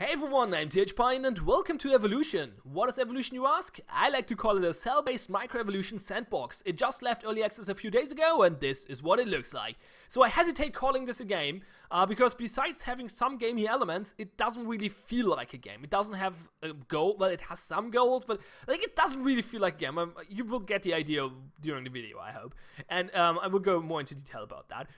Hey everyone, I'm THPine and welcome to Evolution. What is Evolution, you ask? I like to call it a cell-based microevolution sandbox. It just left early access a few days ago and this is what it looks like. So I hesitate calling this a game because besides having some gamey elements, it doesn't really feel like a game. It doesn't have a goal, well it has some goals, but it doesn't really feel like a game. You will get the idea during the video, I hope. And I will go more into detail about that.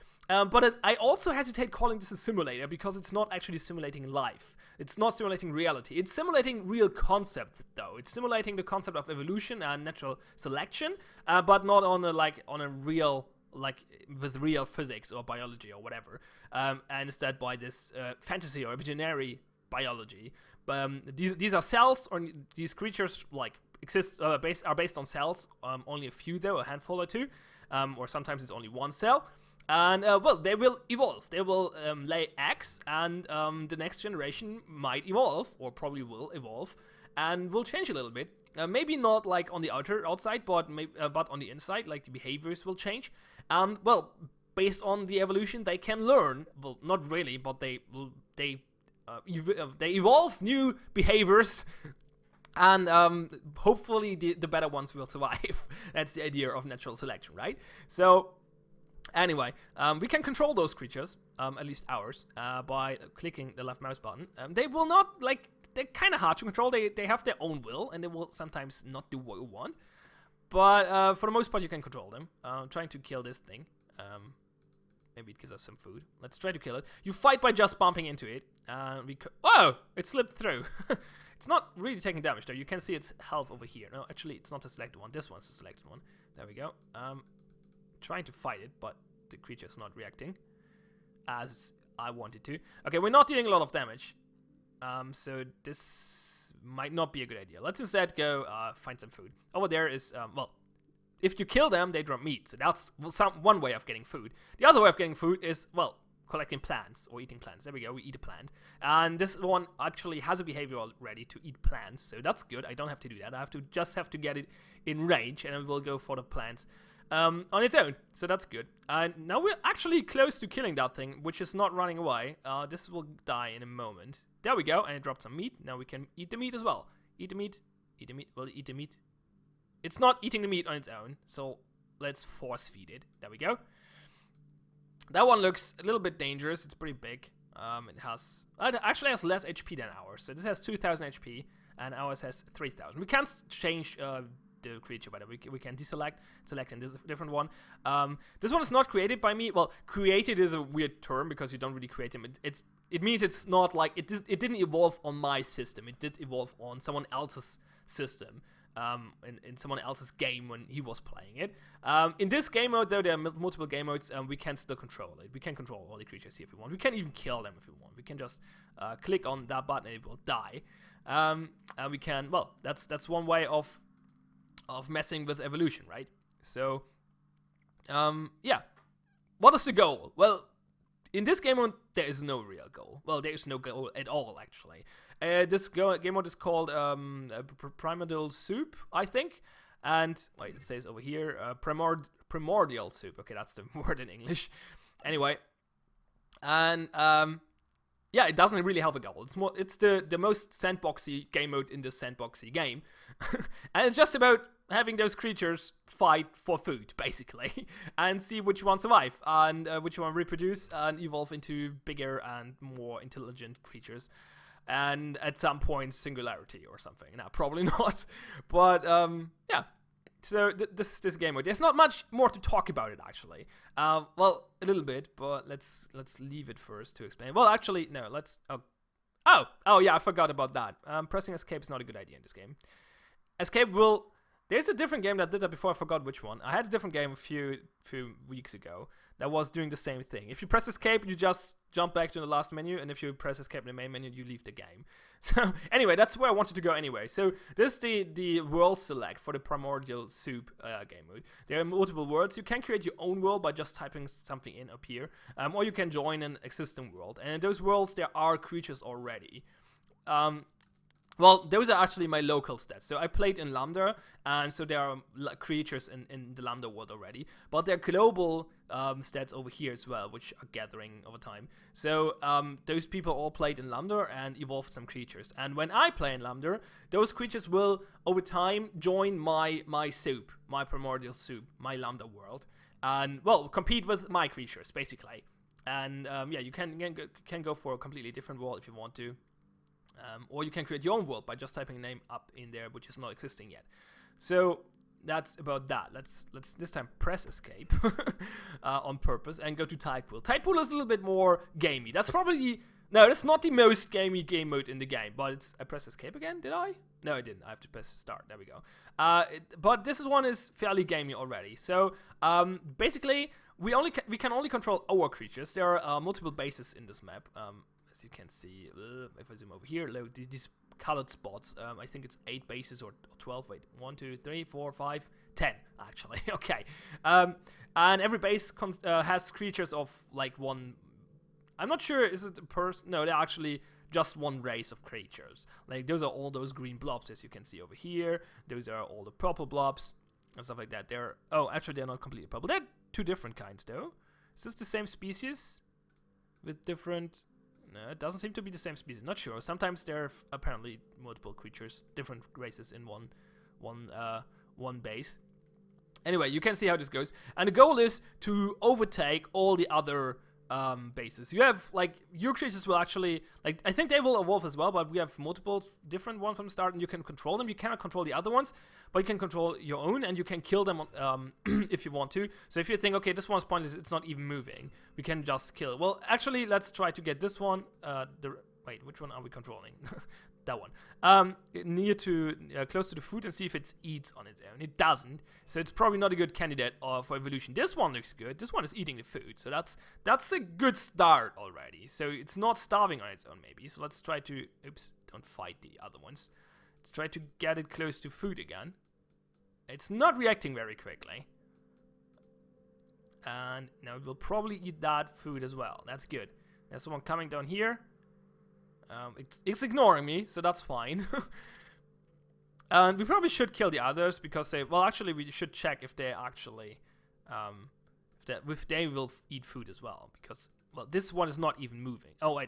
But I also hesitate calling this a simulator because it's not actually simulating life. It's not simulating reality. It's simulating real concepts, though. It's simulating the concept of evolution and natural selection, but not on a real, with real physics or biology or whatever. And instead by this fantasy or evolutionary biology. These are cells, or these creatures are based on cells. Only a few though, a handful or two, or sometimes it's only one cell. And, well, they will evolve. They will lay eggs, and the next generation might evolve, or probably will evolve, and will change a little bit. Maybe not like on the outside, but on the inside, like the behaviors will change. Well, based on the evolution, they can learn. Well, not really, but they evolve new behaviors. And hopefully the better ones will survive. That's the idea of natural selection, right? So anyway, we can control those creatures, at least ours, by clicking the left mouse button. They will not, they're kind of hard to control. They have their own will, and they will sometimes not do what you want. But for the most part, you can control them. Trying to kill this thing. Maybe it gives us some food. Let's try to kill it. You fight by just bumping into it. Oh! It slipped through. It's not really taking damage, though. You can see its health over here. No, actually, it's not a selected one. This one's a selected one. There we go. Trying to fight it, but the creature's not reacting as I wanted to. Okay, we're not dealing a lot of damage, so this might not be a good idea. Let's instead go find some food. Over there is, well, if you kill them, they drop meat, so that's one way of getting food. The other way of getting food is, well, collecting plants or eating plants. There we go, we eat a plant. And this one actually has a behavior already to eat plants, so that's good. I don't have to do that. I just have to get it in range, and it will go for the plants on its own, so that's good. And now we're actually close to killing that thing, which is not running away. This will die in a moment. There we go, and it dropped some meat. Now we can eat the meat as well. Eat the meat. Eat the meat. Will it eat the meat? It's not eating the meat on its own, so let's force feed it. There we go. That one looks a little bit dangerous. It's pretty big. It actually has less HP than ours. So this has 2,000 HP, and ours has 3,000. We can't change the creature, by the way. We can deselect, select a different one. This one is not created by me. Well, created is a weird term because you don't really create him. It means it's not like it didn't evolve on my system. It did evolve on someone else's system. In someone else's game when he was playing it. In this game mode, though, there are multiple game modes, and we can still control it. We can control all the creatures here if we want. We can even kill them if we want. We can just click on that button and it will die. And we can, well, that's one way of messing with evolution, right? So, yeah. What is the goal? Well, in this game mode, there is no real goal. Well, there is no goal at all, actually. This game mode is called Primordial Soup, I think. And, wait, it says over here, Primordial Soup. Okay, that's the word in English. Anyway. And, yeah, it doesn't really have a goal. It's the most sandboxy game mode in this sandboxy game. And it's just about having those creatures fight for food, basically, and see which one survive, and which one reproduce and evolve into bigger and more intelligent creatures. And at some point, singularity or something. No, probably not. But, yeah. So, this is this game mode. There's not much more to talk about it, actually. Well, a little bit, but let's leave it first to explain. Well, actually, no, let's... Oh, yeah, I forgot about that. Pressing escape is not a good idea in this game. Escape will... There's a different game that did that before, I forgot which one. I had a different game a few weeks ago that was doing the same thing. If you press escape, you just jump back to the last menu, and if you press escape in the main menu, you leave the game. So, anyway, that's where I wanted to go anyway. So, this is the world select for the Primordial Soup game mode. There are multiple worlds. You can create your own world by just typing something in up here, or you can join an existing world. And in those worlds, there are creatures already. Well, those are actually my local stats. So I played in Lambda, and so there are creatures in the Lambda world already. But there are global stats over here as well, which are gathering over time. So those people all played in Lambda and evolved some creatures. And when I play in Lambda, those creatures will, over time, join my soup, my primordial soup, my Lambda world. And, well, compete with my creatures, basically. And, yeah, you can go for a completely different world if you want to. Or you can create your own world by just typing a name up in there, which is not existing yet. So that's about that. Let's this time press escape on purpose and go to Tide Pool. Tide Pool is a little bit more gamey. That's probably that's not the most gamey game mode in the game. But I press escape again. Did I? No, I didn't. I have to press start. There we go. But this one is fairly gamey already. So basically, we can only control our creatures. There are multiple bases in this map. As you can see, if I zoom over here, look, these colored spots, I think it's 8 bases or 12, wait, 1, 2, 3, 4, 5, 10, actually, okay. And every base has creatures of, like, one, I'm not sure, is it a person? No, they're actually just one race of creatures. Like, those are all those green blobs, as you can see over here. Those are all the purple blobs, and stuff like that. Actually, they're not completely purple. They're 2 different kinds, though. Is this the same species? With different... No, it doesn't seem to be the same species. Not sure. Sometimes there are apparently multiple creatures, different races in one base. Anyway, you can see how this goes. And the goal is to overtake all the other bases. You have, like, your creatures will actually, like, I think they will evolve as well, but we have multiple different ones from the start, and you can control them. You cannot control the other ones, but you can control your own, and you can kill them if you want to. So if you think, okay, this one's pointless, it's not even moving, we can just kill it. Well, actually, let's try to get this one. Wait, which one are we controlling? That one. Close to the food and see if it eats on its own. It doesn't, so it's probably not a good candidate for evolution. This one looks good. This one is eating the food, so that's a good start already. So it's not starving on its own, maybe. So let's try to, oops, don't fight the other ones. Let's try to get it close to food again. It's not reacting very quickly. And now it will probably eat that food as well. That's good. There's someone coming down here. It's ignoring me, so that's fine. And we probably should kill the others because actually we should check if they actually, if they will eat food as well. Because, well, this one is not even moving. Oh, I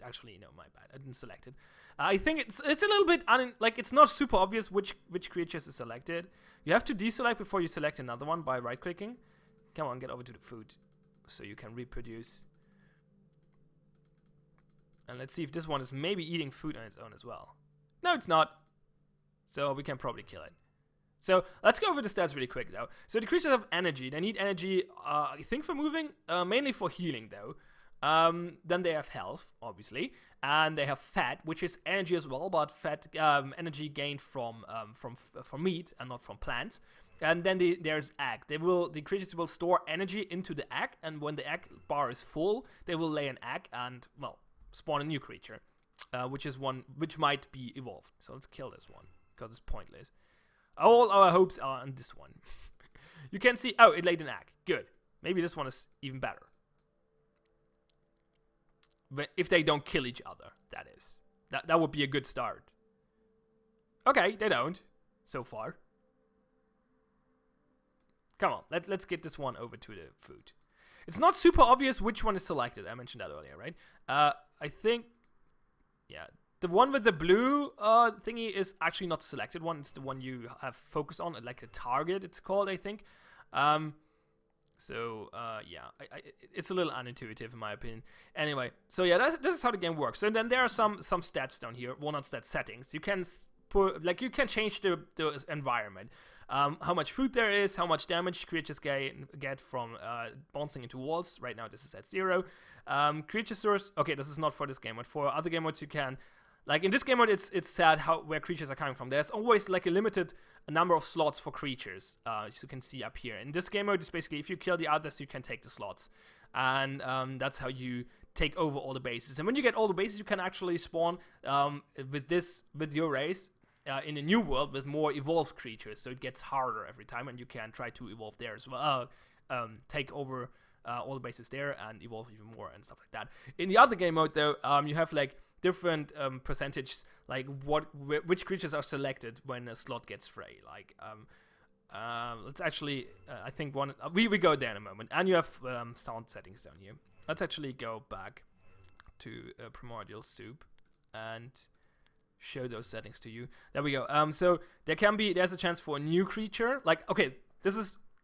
actually, no, my bad. I didn't select it. I think it's a little bit, like, it's not super obvious which creatures is selected. You have to deselect before you select another one by right-clicking. Come on, get over to the food so you can reproduce. And let's see if this one is maybe eating food on its own as well. No, it's not. So we can probably kill it. So let's go over the stats really quick, though. So the creatures have energy. They need energy, I think, for moving. Mainly for healing, though. Then they have health, obviously. And they have fat, which is energy as well. But fat, energy gained from meat and not from plants. And then there's egg. The creatures will store energy into the egg. And when the egg bar is full, they will lay an egg and, well, spawn a new creature, which might be evolved. So let's kill this one because it's pointless. All our hopes are on this one. You can see, oh, it laid an egg. Good. Maybe this one is even better. But if they don't kill each other, that is. That would be a good start. Okay, they don't so far. Come on, let's get this one over to the food. It's not super obvious which one is selected. I mentioned that earlier, right? I think, yeah, the one with the blue thingy is actually not the selected one. It's the one you have focus on, like a target, it's called, I think. Yeah, it's a little unintuitive in my opinion. Anyway, so yeah, this is how the game works. So then there are some stats down here, stat settings. You can you can change the environment. How much food there is, how much damage creatures get from bouncing into walls. Right now this is at 0. Creature source, okay, this is not for this game mode. For other game modes you can, like in this game mode it's sad where creatures are coming from. There's always like a limited number of slots for creatures, as you can see up here. In this game mode it's basically if you kill the others you can take the slots. And that's how you take over all the bases. And when you get all the bases you can actually spawn with your race in a new world with more evolved creatures, so it gets harder every time, and you can try to evolve there as well, take over all the bases there and evolve even more and stuff like that. In the other game mode, though, you have like different percentages, like which creatures are selected when a slot gets free. Like let's actually, I think we go there in a moment. And you have sound settings down here. Let's actually go back to Primordial Soup and show those settings to you. There we go. So there's a chance for a new creature. Like, okay,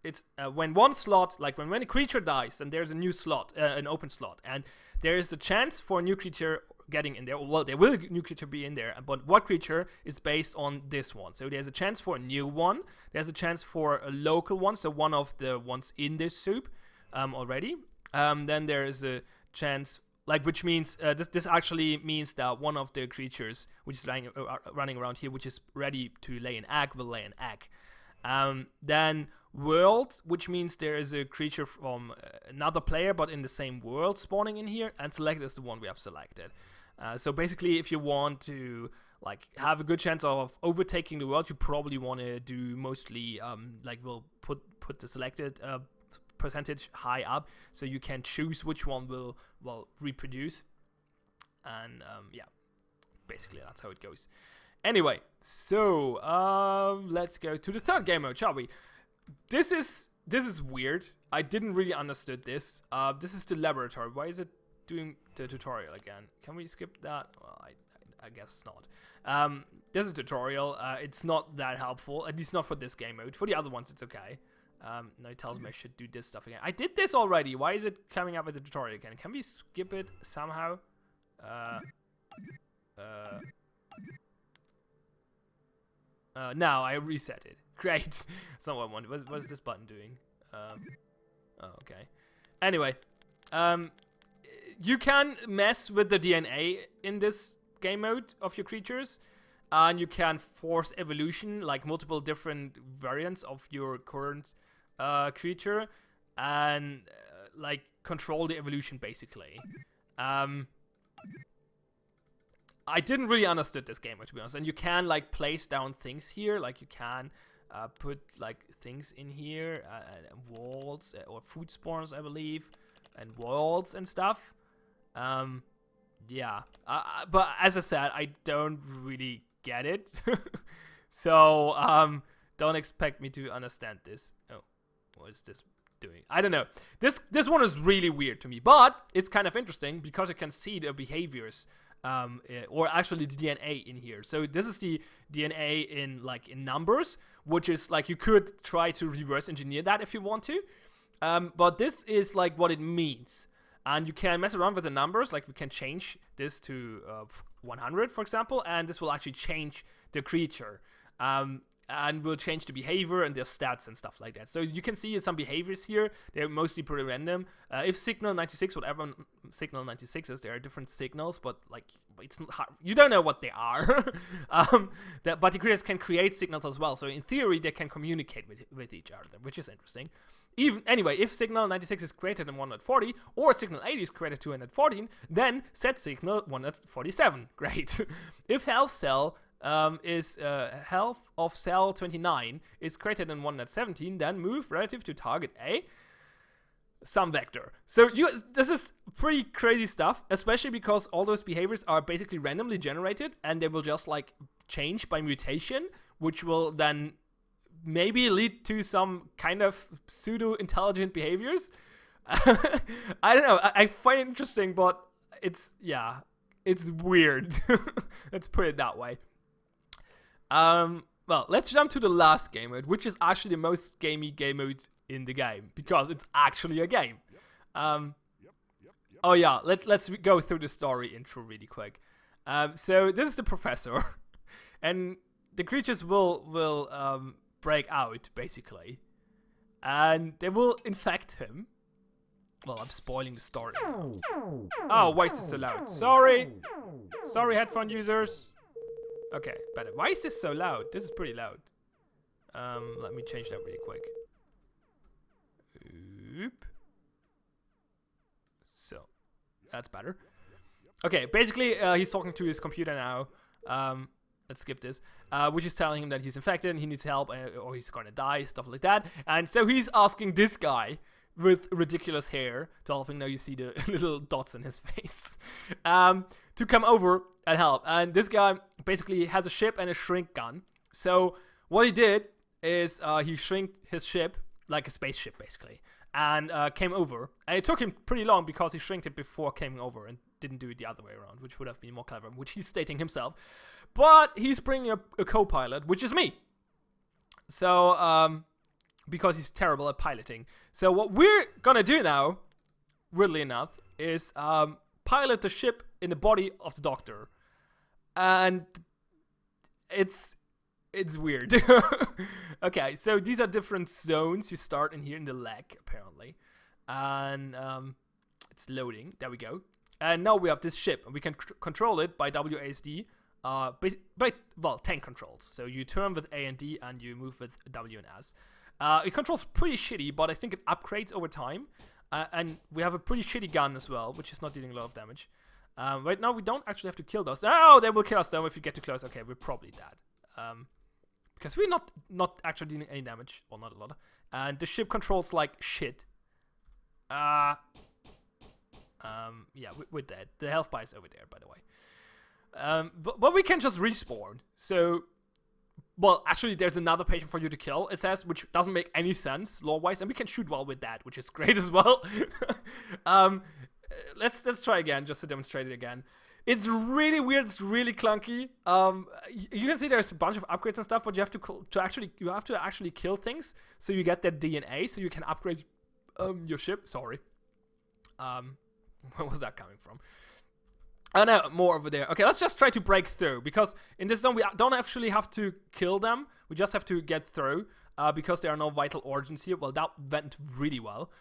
it's when one slot, like when a creature dies and there's a new slot, an open slot, and there is a chance for a new creature getting in there. Well, there will a new creature be in there, but what creature is based on this one? So there's a chance for a new one. There's a chance for a local one, so one of the ones in this soup already. Then there is a chance, like, which means this actually means that one of the creatures which is running around here, which is ready to lay an egg, will lay an egg. Then world, which means there is a creature from another player but in the same world spawning in here, and select is the one we have selected. So basically, if you want to like have a good chance of overtaking the world, you probably want to do mostly like we'll put the selected percentage high up, so you can choose which one will reproduce. And yeah, basically that's how it goes. Anyway, so let's go to the third game mode, shall we? This is weird. I didn't really understood this. This is the laboratory. Why is it doing the tutorial again? Can we skip that? Well, I guess not. There's a tutorial. It's not that helpful, at least not for this game mode. For the other ones, it's okay. Now it tells me I should do this stuff again. I did this already. Why is it coming up with the tutorial again? Can we skip it somehow? Now I reset it. Great. That's not what I wanted. What is this button doing? Oh, okay. Anyway, you can mess with the DNA in this game mode of your creatures, and you can force evolution, like multiple different variants of your current creature, and like control the evolution basically. I didn't really understood this game mode, to be honest. And you can like place down things here, like you can put like things in here, walls or food spawns, I believe, and walls and stuff. Yeah, but as I said, I don't really get it. So don't expect me to understand this. Oh, what is this doing? I don't know. This one is really weird to me, but it's kind of interesting because I can see the behaviors. Or actually the DNA in here. So this is the DNA in numbers, which is like you could try to reverse engineer that if you want to. But this is like what it means. And you can mess around with the numbers, like we can change this to 100, for example, and this will actually change the creature. And will change the behavior and their stats and stuff like that. So you can see some behaviors here. They're mostly pretty random. If signal 96, whatever signal 96 is, there are different signals, but like it's not hard. You don't know what they are. But the creatures can create signals as well. So in theory, they can communicate with each other, which is interesting. Anyway, if signal 96 is created in 140, or signal 80 is created 214, then set signal 147. Great. If health cell is health of cell 29 is created in 117, then move relative to target A some vector. So this is pretty crazy stuff, especially because all those behaviors are basically randomly generated, and they will just like change by mutation, which will then maybe lead to some kind of pseudo-intelligent behaviors. I don't know. I find it interesting, but it's weird. Let's put it that way. Well, let's jump to the last game mode, which is actually the most gamey game mode in the game, because it's actually a game. Oh yeah, let's go through the story intro really quick. So this is the professor, and the creatures will break out, basically. And they will infect him. Well, I'm spoiling the story. Oh, why is this so loud? Sorry, headphone users. Okay, better. Why is this so loud? This is pretty loud. Let me change that really quick. Oop. So, that's better. Okay, basically, he's talking to his computer now. Let's skip this. Which is telling him that he's infected and he needs help, or he's gonna die, stuff like that. And so he's asking this guy with ridiculous hair to help him. Now you see the little dots in his face. to come over and help. And this guy basically has a ship and a shrink gun. So what he did is he shrinked his ship like a spaceship basically, and came over. And it took him pretty long because he shrinked it before coming over and didn't do it the other way around, which would have been more clever, which he's stating himself. But he's bringing up a co-pilot, which is me. So because he's terrible at piloting. So what we're gonna do now, weirdly enough, is pilot the ship in the body of the Doctor, and it's weird. Okay, so these are different zones. You start in here in the leg, apparently, and it's loading. There we go. And now we have this ship, and we can control it by WASD. Well, tank controls. So you turn with A and D, and you move with W and S. It controls pretty shitty, but I think it upgrades over time. And we have a pretty shitty gun as well, which is not dealing a lot of damage. Right now, we don't actually have to kill those. Oh, they will kill us though if you get too close. Okay, we're probably dead. Because we're not actually dealing any damage, or not a lot. And the ship controls like shit. Yeah, we're dead. The health bar is over there, by the way. But we can just respawn. So, well, actually, there's another patient for you to kill, it says, which doesn't make any sense lore-wise, and we can shoot well with that, which is great as well. Let's try again, just to demonstrate it again. It's really weird. It's really clunky. You can see there's a bunch of upgrades and stuff, but you have to actually kill things, so you get that DNA, so you can upgrade your ship. Sorry. Where was that coming from? Oh no, more over there. Okay, let's just try to break through, because in this zone we don't actually have to kill them. We just have to get through, because there are no vital origins here. Well, that went really well.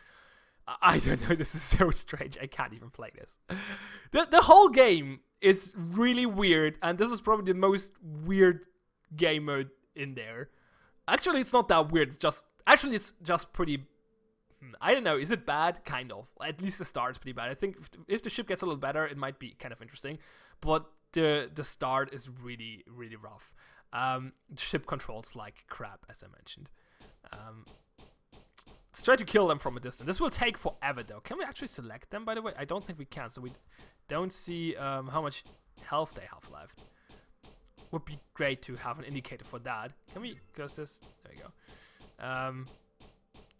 I don't know, this is so strange. I can't even play this. The whole game is really weird, and this is probably the most weird game mode in there. Actually, it's not that weird. It's just pretty... I don't know, is it bad? Kind of. At least the start is pretty bad. I think if the ship gets a little better, it might be kind of interesting. But the start is really, really rough. The ship controls like crap, as I mentioned. Let's try to kill them from a distance. This will take forever, though. Can we actually select them, by the way? I don't think we can, so we don't see how much health they have left. Would be great to have an indicator for that. Can we close this? There we go.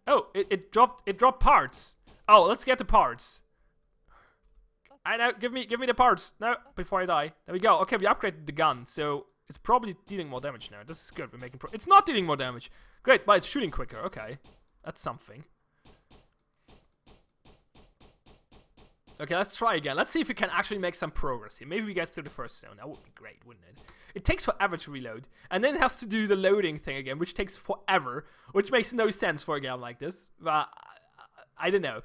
Oh, it dropped parts. Oh, let's get the parts. I know, give me the parts. No, before I die. There we go. Okay, we upgraded the gun, so it's probably dealing more damage now. This is good. We're making it's not dealing more damage. Great, but it's shooting quicker. Okay, that's something. Okay, let's try again. Let's see if we can actually make some progress here. Maybe we get through the first zone. That would be great, wouldn't it? It takes forever to reload. And then it has to do the loading thing again, which takes forever. Which makes no sense for a game like this. But I don't know.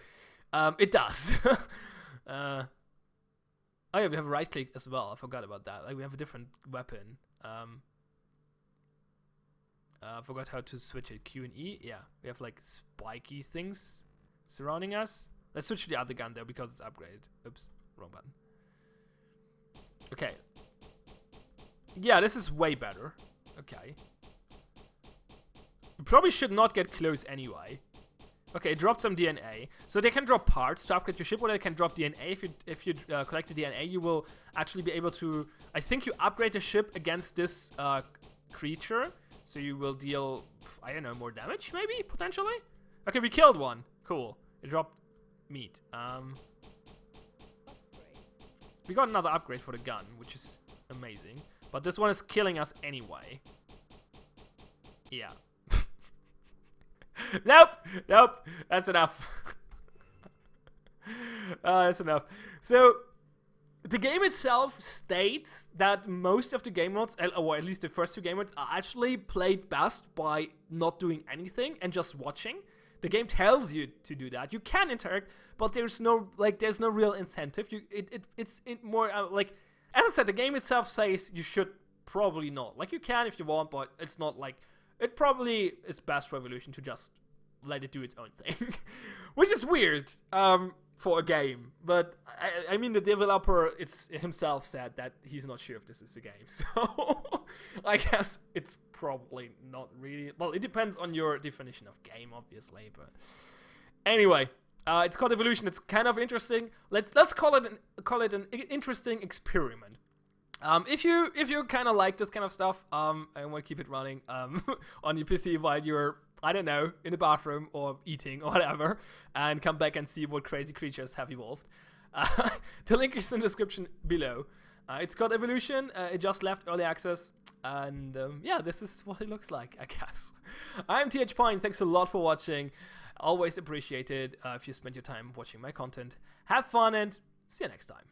It does. Oh yeah, we have a right click as well. I forgot about that. Like, we have a different weapon. I forgot how to switch it. Q and E. Yeah, we have like spiky things surrounding us. Let's switch to the other gun though, because it's upgraded. Oops, wrong button. Okay. Yeah, this is way better. Okay. You probably should not get close anyway. Okay, it dropped some DNA. So they can drop parts to upgrade your ship, or they can drop DNA. If you collect the DNA, you will actually be able to... I think you upgrade the ship against this creature. So you will deal, I don't know, more damage, maybe, potentially? Okay, we killed one. Cool. It dropped meat. We got another upgrade for the gun, which is amazing. But this one is killing us anyway. Yeah. Nope! Nope! That's enough. That's enough. So, the game itself states that most of the game modes, or at least the first two game modes, are actually played best by not doing anything and just watching. The game tells you to do that. You can interact, but there's no real incentive. It's more like, as I said, the game itself says you should probably not. Like, you can if you want, but it's not like, it probably is best for Evolution to just let it do its own thing, which is weird for a game. But I mean, the developer himself said that he's not sure if this is a game, so I guess it's probably not really. Well, it depends on your definition of game, obviously. But anyway, It's called Evolution. It's kind of interesting. Let's call it an interesting experiment. If you kind of like this kind of stuff, and want to keep it running on your PC while you're, I don't know, in the bathroom or eating or whatever, and come back and see what crazy creatures have evolved, the link is in the description below. It's called Evolution. It just left early access, and yeah, this is what it looks like, I guess. I'm TH Point. Thanks a lot for watching. Always appreciated if you spend your time watching my content. Have fun and see you next time.